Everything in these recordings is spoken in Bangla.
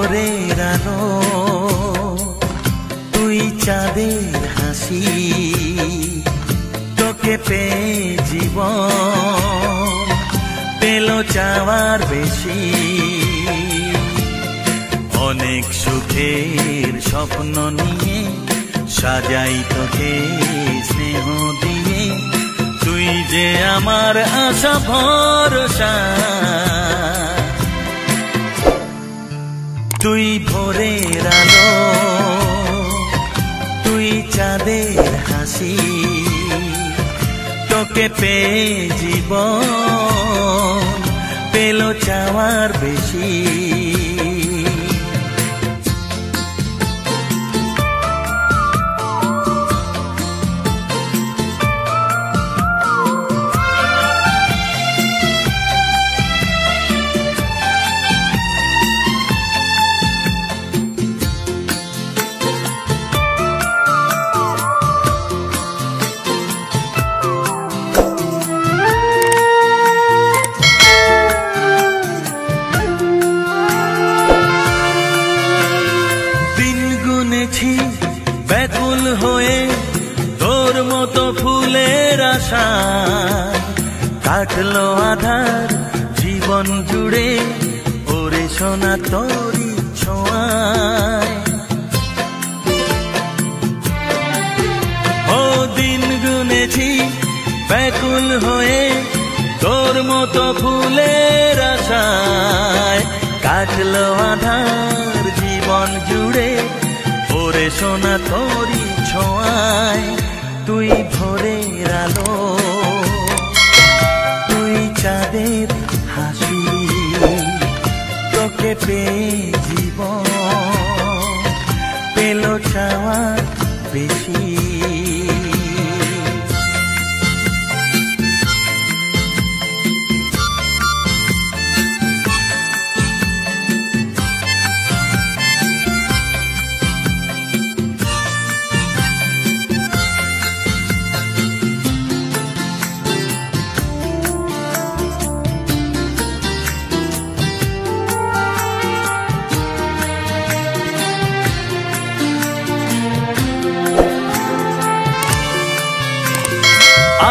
ভোরের আলো, তুই চাঁদের হাসি, তোকে পেয়ে জীবন পেল চাওয়ার বেশি। অনেক সুখের স্বপ্ন নিয়ে সাজাই তোকে স্নেহ দিয়ে, তুই যে আমার আশা ভরসা। তুই ভোরের আলো, তুই চাঁদের হাসি, তোকে পেয়ে জীবন পেল চাওয়ার বেশি। ব্যাকুল হয়ে তোর মতো ফুলের আশা, কাটলো আধার জীবন জুড়ে ওরে সোনা তোরি ছোঁয়ায়। ও দিন গুনেছি ব্যাকুল হয়ে তোর মতো ফুলের আশায়, কাটলো আধার জীবন জুড়ে ওরে সোনা তোরি ছোঁয়ায়। তুই ভোরের আলো, তুই চাঁদের হাসি, তোকে পেয়ে জীবন পেল চাওয়ার বেশি।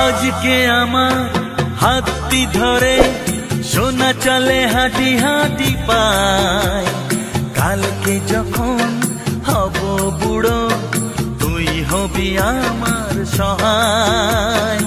আজকে আমার হাতটি ধরে সোনা চলে হাঁটি হাঁটি পায়, কালকে যখন হব বুড়ো তুই হবি আমার সহায়।